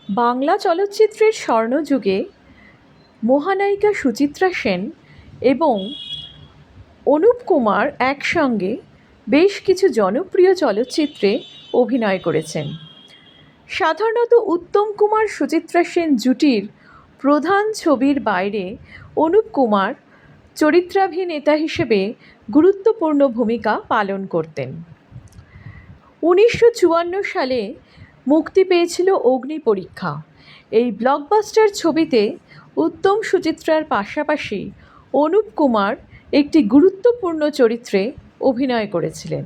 বাংলা চলচ্চিত্রের স্বর্ণযুগে মহানায়িকা সুচিত্রা সেন এবং অনুপ কুমার একসঙ্গে বেশ কিছু জনপ্রিয় চলচ্চিত্রে অভিনয় করেছেন। সাধারণত উত্তম কুমার সুচিত্রা সেন জুটির প্রধান ছবির বাইরে অনুপ কুমার চরিত্রাভিনেতা হিসেবে গুরুত্বপূর্ণ ভূমিকা পালন করতেন। 1954 সালে মুক্তি পেয়েছিল অগ্নিপরীক্ষা। এই ব্লকবাস্টার ছবিতে উত্তম সুচিত্রার পাশাপাশি অনুপ কুমার একটি গুরুত্বপূর্ণ চরিত্রে অভিনয় করেছিলেন।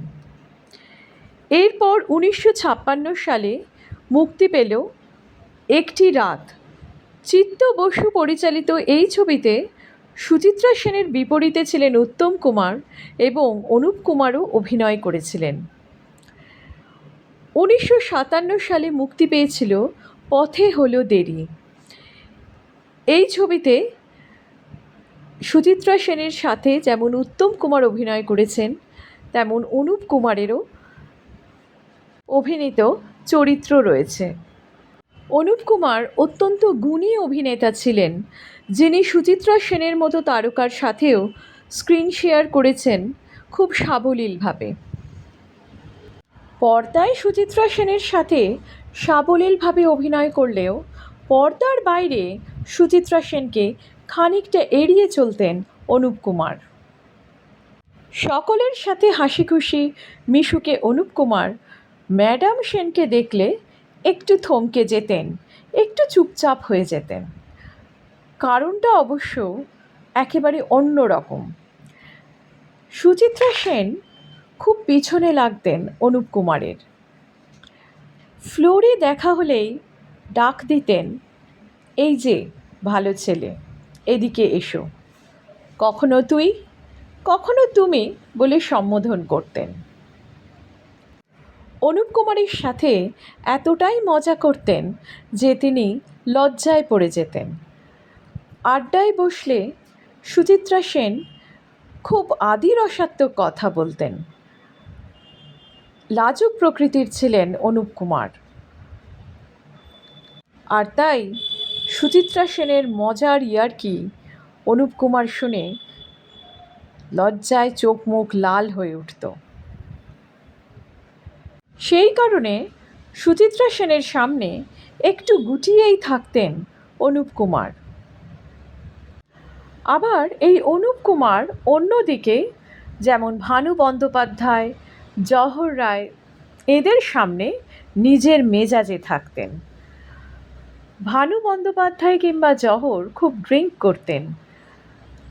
এরপর 1956 সালে মুক্তি পেল একটি রাত। চিত্ত বসু পরিচালিত এই ছবিতে সুচিত্রা সেনের বিপরীতে ছিলেন উত্তম কুমার এবং অনুপ কুমারও অভিনয় করেছিলেন। 1957 সালে মুক্তি পেয়েছিল পথে হলো দেরি। এই ছবিতে সুচিত্রা সেনের সাথে যেমন উত্তম কুমার অভিনয় করেছেন, তেমন অনুপ কুমারেরও অভিনীত চরিত্র রয়েছে। অনুপ কুমার অত্যন্ত গুণী অভিনেতা ছিলেন, যিনি সুচিত্রা সেনের মতো তারকার সাথেও স্ক্রিন শেয়ার করেছেন খুব সাবলীলভাবে। পর্দায় সুচিত্রা সেনের সাথে সাবলীলভাবে অভিনয় করলেও পর্দার বাইরে সুচিত্রা সেনকে খানিকটা এড়িয়ে চলতেন অনুপ কুমার। সকলের সাথে হাসি খুশি মিশুকে অনুপ কুমার ম্যাডাম সেনকে দেখলে একটু থমকে যেতেন, একটু চুপচাপ হয়ে যেতেন। কারণটা অবশ্য একেবারে অন্য রকম। সুচিত্রা সেন খুব পিছনে লাগতেন অনুপ কুমারের। ফ্লোরে দেখা হলেই ডাক দিতেন, এই যে ভালো ছেলে, এদিকে এসো, কখনো তুই কখনো তুমি বলে সম্বোধন করতেন। অনুপ কুমারের সাথে এতটাই মজা করতেন যে তিনি লজ্জায় পড়ে যেতেন। আড্ডায় বসলে সুচিত্রা সেন খুব আদি রসাত্মক কথা বলতেন। লাজুক প্রকৃতির ছিলেন অনুপ কুমার, আর তাই সুচিত্রা সেনের মজার ইয়ার্কি অনুপ কুমার শুনে লজ্জায় চোখ মুখ লাল হয়ে উঠত। সেই কারণে সুচিত্রা সেনের সামনে একটু গুটিয়েই থাকতেন অনুপ কুমার। আবার এই অনুপ কুমার অন্যদিকে যেমন ভানু বন্দ্যোপাধ্যায়, জহর রায় এদের সামনে নিজের মেজাজে থাকতেন। ভানু বন্দ্যোপাধ্যায় কিংবা জহর খুব ড্রিঙ্ক করতেন,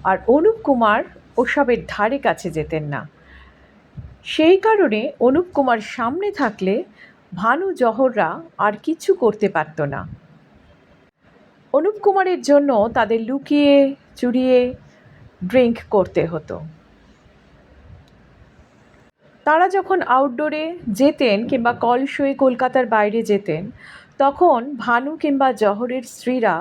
আর অনুপ কুমার ওসবের ধারে কাছে যেতেন না। সেই কারণে অনুপ কুমার সামনে থাকলে ভানু জহররা আর কিছু করতে পারত না। অনুপ কুমারের জন্য তাদের লুকিয়ে চুরিয়ে ড্রিঙ্ক করতে হতো। তারা যখন আউটডোরে যেতেন কিংবা কল শোয়ে কলকাতার বাইরে যেতেন, তখন ভানু কিংবা জহরের স্ত্রীরা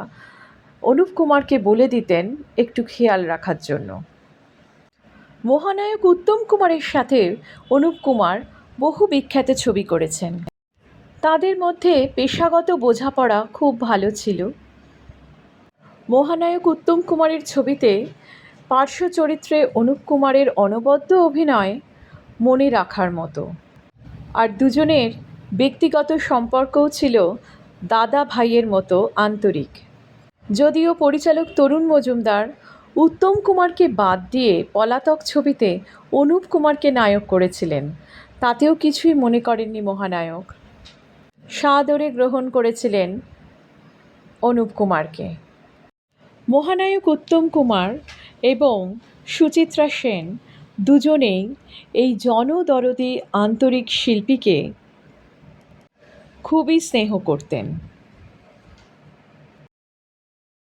অনুপ কুমারকে বলে দিতেন একটু খেয়াল রাখার জন্য। মহানায়ক উত্তম কুমারের সাথে অনুপ কুমার বহু বিখ্যাত ছবি করেছেন। তাদের মধ্যে পেশাগত বোঝাপড়া খুব ভালো ছিল। মহানায়ক উত্তম কুমারের ছবিতে পার্শ্ব চরিত্রে অনুপ কুমারের অনবদ্য অভিনয় মনে রাখার মতো, আর দুজনের ব্যক্তিগত সম্পর্কও ছিল দাদা ভাইয়ের মতো আন্তরিক। যদিও পরিচালক তরুণ মজুমদার উত্তম কুমারকে বাদ দিয়ে পলাতক ছবিতে অনুপ কুমারকে নায়ক করেছিলেন, তাতেও কিছুই মনে করেননি মহানায়ক। সাদরে গ্রহণ করেছিলেন অনুপ কুমারকে। মহানায়ক উত্তম কুমার এবং সুচিত্রা সেন দুজনেই এই জনদরদি আন্তরিক শিল্পীকে খুবই স্নেহ করতেন।